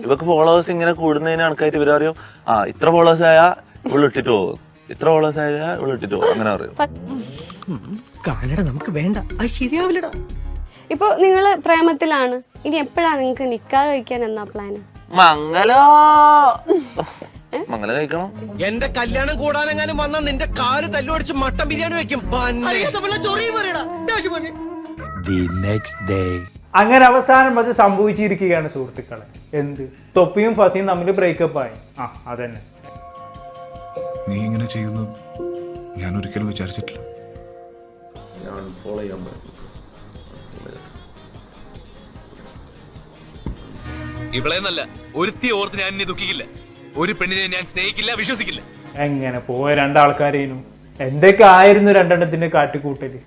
ഇവക്ക് ഫോളോവേഴ്സ് ഇങ്ങനെ കൂടുന്നതിന് കണക്കായിട്ട് ഇവരറിയും ഇത്ര ഫോളോവേഴ്സ് ആയാ ഇവള് ഇട്ടിട്ട് പോകും, ഇത്ര ഫോളോവേഴ്സ് ആയാ ഇവള് ഇട്ടിട്ട് പോകും, അങ്ങനെ അറിയും. നമുക്ക് വേണ്ട, അത് ശരിയാവില്ലടാ. ഇപ്പൊ നിങ്ങള് പ്രേമത്തിലാണ്, ഇനി എപ്പോഴാ നിങ്ങക്ക് നിക്കാഹ് കഴിക്കാൻ എന്നാ പ്ലാന്? മംഗലം കഴിക്കണം. എന്റെ കല്യാണം കൂടാനെങ്ങാനും വന്നാ നിന്റെ കാല് തല്ലുപടിച്ച് മട്ടൻ ബിരിയാണി വെക്കും. അങ്ങനെ അവസാനം അത് സംഭവിച്ചിരിക്കുകയാണ് സുഹൃത്തുക്കളെ. എന്ത്, തൊപ്പിയും ഫസിയും തമ്മിൽ ബ്രേക്കപ്പ് ആയി. അതന്നെ. നീ ഇങ്ങനെ ചെയ്യുന്നു ഞാൻ ഒരിക്കലും വിചാരിച്ചിട്ടില്ല. ഇവളെ നല്ല ഒരുത്തി ഓർത്ത് ഞാൻ എന്നെ ദുഃഖിക്കില്ല, ഒരു പെണ്ണിനെ ഞാൻ സ്നേഹിക്കില്ല, വിശ്വസിക്കില്ല. എങ്ങനെ പോയ രണ്ടാൾക്കാരേനും എന്തൊക്കെ ആയിരുന്നു രണ്ടെണ്ണത്തിന്റെ കാട്ടിക്കൂട്ടല്.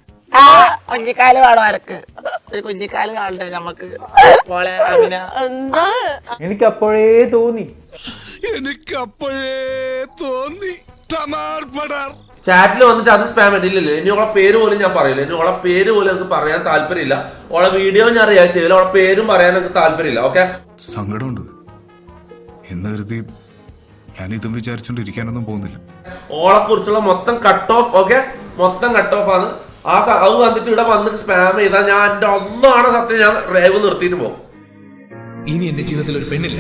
കുഞ്ഞിക്കാല് വേണം ആർക്ക്, ഒരു കുഞ്ഞിക്കാല് വേണ്ടേ നമുക്ക്. എനിക്ക് അപ്പോഴേ തോന്നി. ചാറ്റിൽ വന്നിട്ട് അത് സ്പാം ഇല്ലല്ലോ. ഇനി ഓളെ പേര് പോലും ഞാൻ പറയില്ല. ഇനി ഓളെ പേര് പോലും എനിക്ക് പറയാൻ താല്പര്യമില്ല. ഓളെ വീഡിയോ ഞാൻ റിയാക്ട് ചെയ്യില്ല. ഓളെ പേരും പറയാൻ എനിക്ക് താല്പര്യമില്ല. ഓക്കെ, സങ്കടമുണ്ട് എന്ന് കരുതി ഞാൻ ഇതും വിചാരിച്ചോണ്ടിരിക്കാനൊന്നും പോകുന്നില്ല. ഓളെ കുറിച്ചുള്ള മൊത്തം കട്ട് ഓഫ്, ഓക്കെ, മൊത്തം കട്ട് ഓഫ് ആണ്. അത് വന്നിട്ട് ഇവിടെ വന്ന് സ്പാം ചെയ്താൽ ഞാൻ എന്റെ ഒന്നാണ് സത്യം, ഞാൻ റേവ് നിർത്തിയിട്ട് പോകും. ഇനി എന്റെ ജീവിതത്തിൽ ഒരു പെണ്ണില്ല.